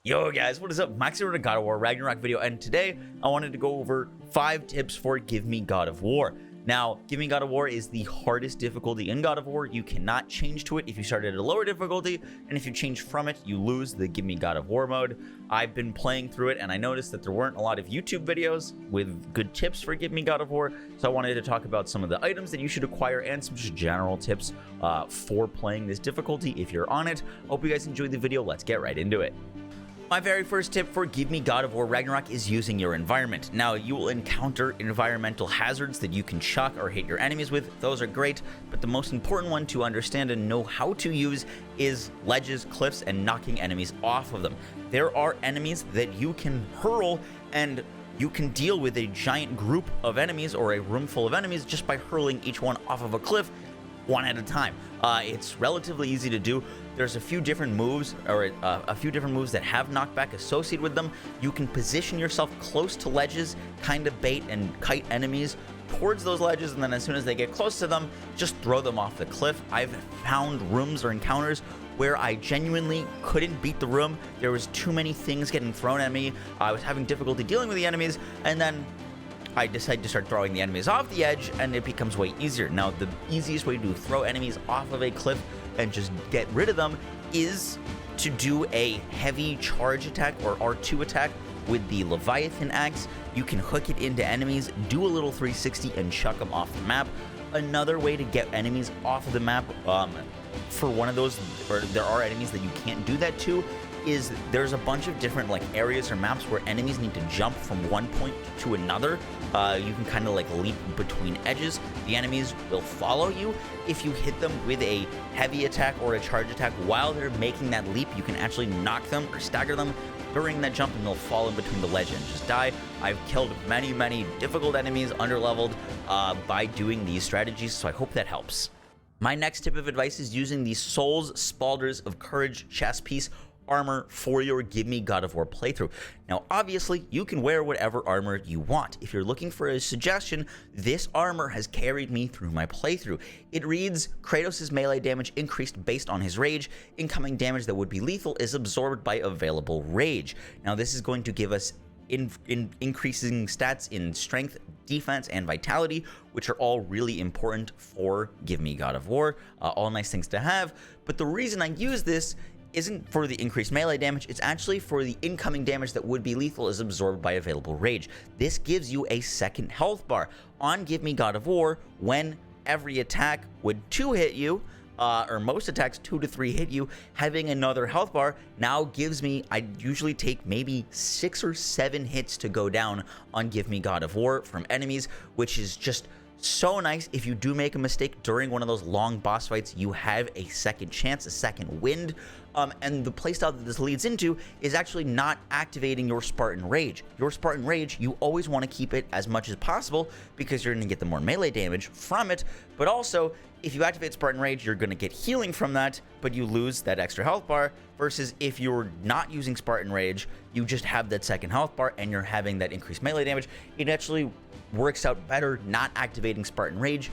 Yo guys, what is up? Max here with a God of War Ragnarok video, and today I wanted to go over 5 tips for Give Me God of War. Now, Give Me God of War is the hardest difficulty in God of War. You cannot change to it if you start at a lower difficulty, and if you change from it, you lose the Give Me God of War mode. I've been playing through it, and I noticed that there weren't a lot of YouTube videos with good tips for Give Me God of War, so I wanted to talk about some of the items that you should acquire and some just general tips for playing this difficulty if you're on it. Hope you guys enjoyed the video. Let's get right into it. My very first tip for Give Me God of War Ragnarok is using your environment. Now, you will encounter environmental hazards that you can chuck or hit your enemies with. Those are great, but the most important one to understand and know how to use is ledges, cliffs, and knocking enemies off of them. There are enemies that you can hurl, and you can deal with a giant group of enemies or a room full of enemies just by hurling each one off of a cliff one at a time. It's relatively easy to do. There's a few different moves, or a few different moves that have knockback associated with them. You can position yourself close to ledges, kind of bait and kite enemies towards those ledges, and then as soon as they get close to them, just throw them off the cliff. I've found rooms or encounters where I genuinely couldn't beat the room. There was too many things getting thrown at me. I was having difficulty dealing with the enemies, and then I decide to start throwing the enemies off the edge, and it becomes way easier. Now, the easiest way to throw enemies off of a cliff and just get rid of them is to do a heavy charge attack or R2 attack with the Leviathan axe. You can hook it into enemies, do a little 360, and chuck them off the map. Another way to get enemies off of the map, for one of those, or there are enemies that you can't do that to, is there's a bunch of different areas or maps where enemies need to jump from one point to another. You can kind of leap between edges. The enemies will follow you. If you hit them with a heavy attack or a charge attack while they're making that leap, you can actually knock them or stagger them during that jump, and they'll fall in between the ledge and just die. I've killed many difficult enemies underleveled by doing these strategies, so I hope that helps. My next tip of advice is using the Souls Spalders of Courage chest piece armor for your Give Me God of War playthrough. Now, obviously, you can wear whatever armor you want. If you're looking for a suggestion, this armor has carried me through my playthrough. It reads, Kratos' melee damage increased based on his rage. Incoming damage that would be lethal is absorbed by available rage. Now, this is going to give us increasing stats in strength, defense, and vitality, which are all really important for Give Me God of War. All nice things to have, but the reason I use this isn't for the increased melee damage, it's actually for the incoming damage that would be lethal is absorbed by available rage. This gives you a second health bar. On Give Me God of War, when every attack would 2 hit you, or most attacks 2 to 3 hit you, having another health bar now gives me, I usually take maybe 6 or 7 hits to go down on Give Me God of War from enemies, which is just so nice. If you do make a mistake during one of those long boss fights, you have a second chance, a second wind. And the playstyle that this leads into is actually not activating your Spartan Rage. Your Spartan Rage, you always want to keep it as much as possible because you're going to get the more melee damage from it. But also, if you activate Spartan Rage, you're going to get healing from that, but you lose that extra health bar. Versus if you're not using Spartan Rage, you just have that second health bar and you're having that increased melee damage. It actually works out better not activating Spartan Rage,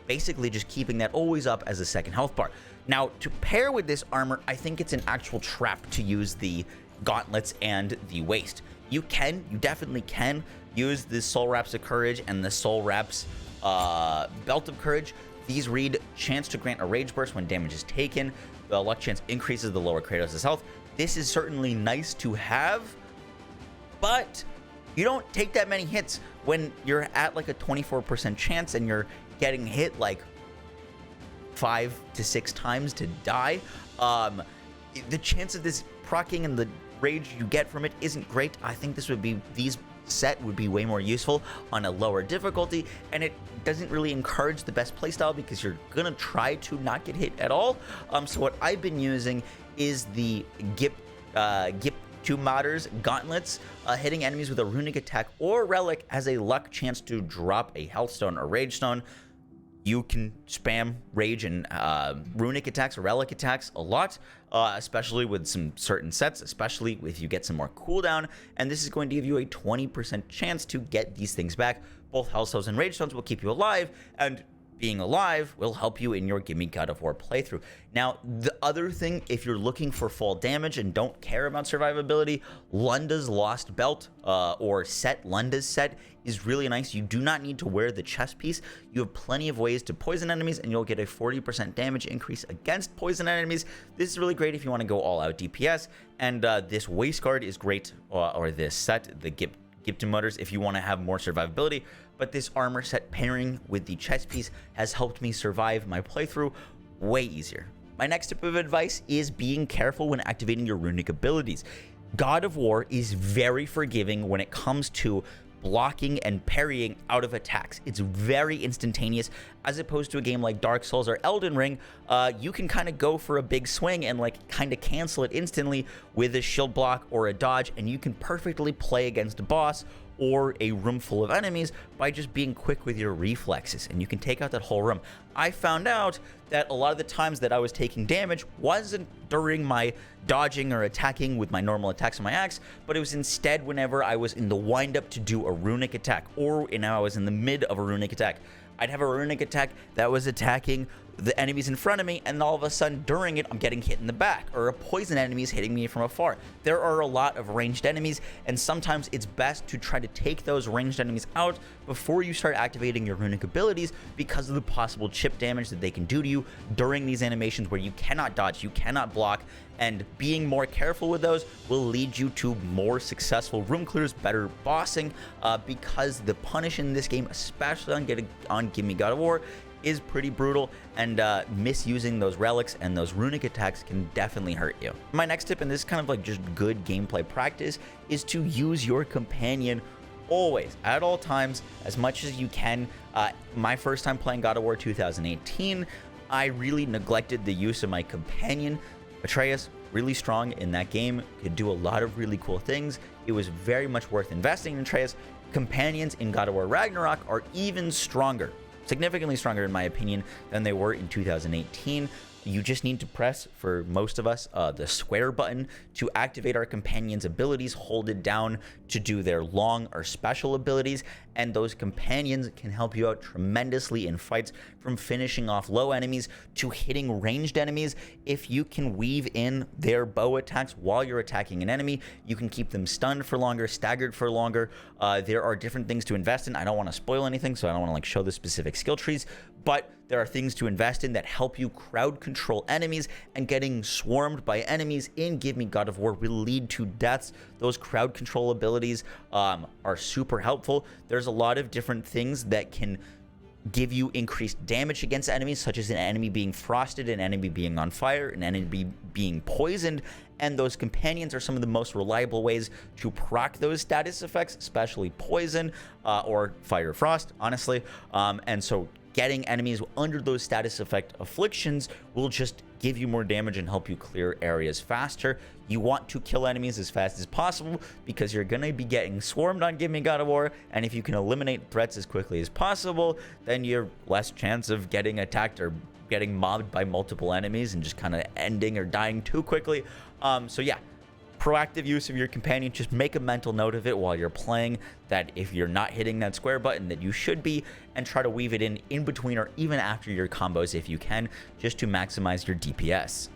basically just keeping that always up as a second health bar. Now, to pair with this armor, I think it's an actual trap to use the gauntlets and the waist. You definitely can use the Soul Wraps of Courage and the Soul Wraps Belt of Courage. These read, chance to grant a rage burst when damage is taken. The luck chance increases the lower Kratos' health. This is certainly nice to have, but you don't take that many hits when you're at a 24% chance and you're getting hit 5 to 6 times to die. The chance of this proccing and the rage you get from it isn't great. I think these set would be way more useful on a lower difficulty, and it doesn't really encourage the best playstyle because you're gonna try to not get hit at all. So what I've been using is the Gip Two Modders gauntlets. Hitting enemies with a runic attack or relic has a luck chance to drop a health stone or rage stone. You can spam rage and runic attacks or relic attacks a lot, especially with some certain sets, especially if you get some more cooldown, and this is going to give you a 20% chance to get these things back. Both health stones and rage stones will keep you alive, and being alive will help you in your Gimme God of War playthrough. Now, the other thing, if you're looking for fall damage and don't care about survivability, Lunda's Lost Belt or set, Lunda's set, is really nice. You do not need to wear the chest piece. You have plenty of ways to poison enemies, and you'll get a 40% damage increase against poison enemies. This is really great if you want to go all out DPS, and this waist guard is great, or this set, the Gipton Motors, if you want to have more survivability. But this armor set pairing with the chest piece has helped me survive my playthrough way easier. My next tip of advice is being careful when activating your runic abilities. God of War is very forgiving when it comes to blocking and parrying out of attacks. It's very instantaneous, as opposed to a game like Dark Souls or Elden Ring. You can kind of go for a big swing and like kind of cancel it instantly with a shield block or a dodge, and you can perfectly play against a boss or a room full of enemies by just being quick with your reflexes, and you can take out that whole room. I found out that a lot of the times that I was taking damage wasn't during my dodging or attacking with my normal attacks on my axe, but it was instead whenever I was in the windup to do a runic attack, or when I was in the mid of a runic attack. I'd have a runic attack that was attacking the enemies in front of me, and all of a sudden during it I'm getting hit in the back, or a poison enemy is hitting me from afar. There are a lot of ranged enemies, and sometimes it's best to try to take those ranged enemies out before you start activating your runic abilities, because of the possible chip damage that they can do to you during these animations where you cannot dodge, you cannot block, and being more careful with those will lead you to more successful room clears, better bossing, because the punish in this game, especially on Gimme God of War, is pretty brutal, and misusing those relics and those runic attacks can definitely hurt you. My next tip, and this is kind of like just good gameplay practice, is to use your companion always, at all times, as much as you can. My first time playing God of War 2018, I really neglected the use of my companion. Atreus, really strong in that game, could do a lot of really cool things. It was very much worth investing in Atreus. Companions in God of War Ragnarok are even stronger, significantly stronger in my opinion, than they were in 2018. You just need to press, for most of us, the square button to activate our companions' abilities, hold it down to do their long or special abilities, and those companions can help you out tremendously in fights, from finishing off low enemies to hitting ranged enemies. If you can weave in their bow attacks while you're attacking an enemy, you can keep them stunned for longer, staggered for longer. There are different things to invest in. I don't want to spoil anything, so I don't want to like show the specific skill trees, but there are things to invest in that help you crowd control enemies, and getting swarmed by enemies in Give Me God of War will lead to deaths. Those crowd control abilities are super helpful. There's a lot of different things that can give you increased damage against enemies, such as an enemy being frosted, an enemy being on fire, an enemy being poisoned, and those companions are some of the most reliable ways to proc those status effects, especially poison or fire frost, honestly. And so getting enemies under those status effect afflictions will just give you more damage and help you clear areas faster. You want to kill enemies as fast as possible, because you're going to be getting swarmed on Give Me God of War, and if you can eliminate threats as quickly as possible, then you're less chance of getting attacked or getting mobbed by multiple enemies and just kind of ending or dying too quickly. So yeah, proactive use of your companion. Just make a mental note of it while you're playing, that if you're not hitting that square button that you should be, and try to weave it in between or even after your combos if you can, just to maximize your DPS.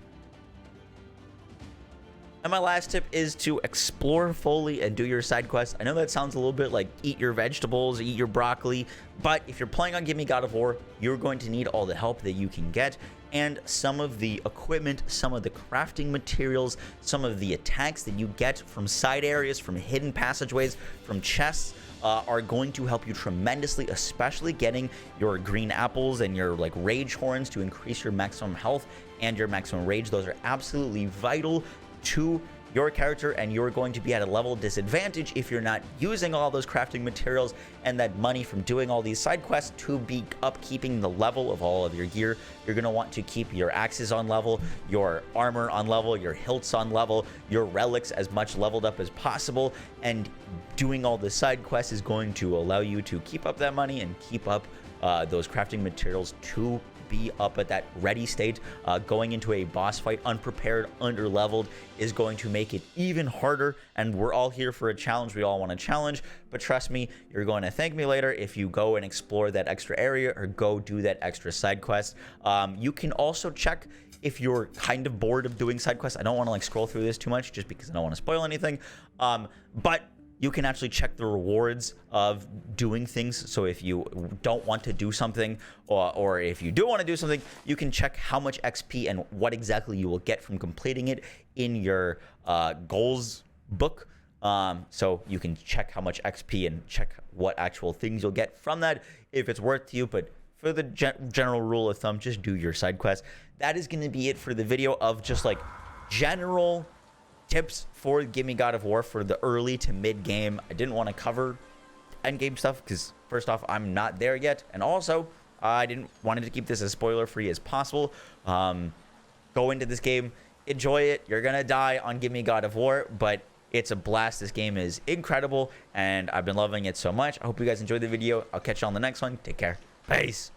And my last tip is to explore fully and do your side quests. I know that sounds a little bit like eat your vegetables, eat your broccoli, but if you're playing on Give Me God of War, you're going to need all the help that you can get, and some of the equipment, some of the crafting materials, some of the attacks that you get from side areas, from hidden passageways, from chests, are going to help you tremendously, especially getting your green apples and your like rage horns to increase your maximum health and your maximum rage. Those are absolutely vital to your character, and you're going to be at a level disadvantage if you're not using all those crafting materials and that money from doing all these side quests to be upkeeping the level of all of your gear. You're going to want to keep your axes on level, your armor on level, your hilts on level, your relics as much leveled up as possible, and doing all the side quests is going to allow you to keep up that money and keep up those crafting materials to be up at that ready state. Going into a boss fight unprepared, under-leveled is going to make it even harder, and we're all here for a challenge. We all want a challenge, but trust me, you're going to thank me later if you go and explore that extra area or go do that extra side quest. You can also check if you're kind of bored of doing side quests. I don't want to like scroll through this too much just because I don't want to spoil anything, but you can actually check the rewards of doing things. So if you don't want to do something, or if you do want to do something, you can check how much XP and what exactly you will get from completing it in your goals book. So you can check how much XP and check what actual things you'll get from that if it's worth to you. But for the general rule of thumb, just do your side quest. That is going to be it for the video of just like general tips for Give Me God of War for the early to mid game. I didn't want to cover end game stuff because first off, I'm not there yet, and also I wanted to keep this as spoiler free as possible. Go into this game, enjoy it. You're gonna die on Give Me God of War, but it's a blast. This game is incredible, and I've been loving it so much. I hope you guys enjoyed the video. I'll catch you on the next one. Take care. Peace.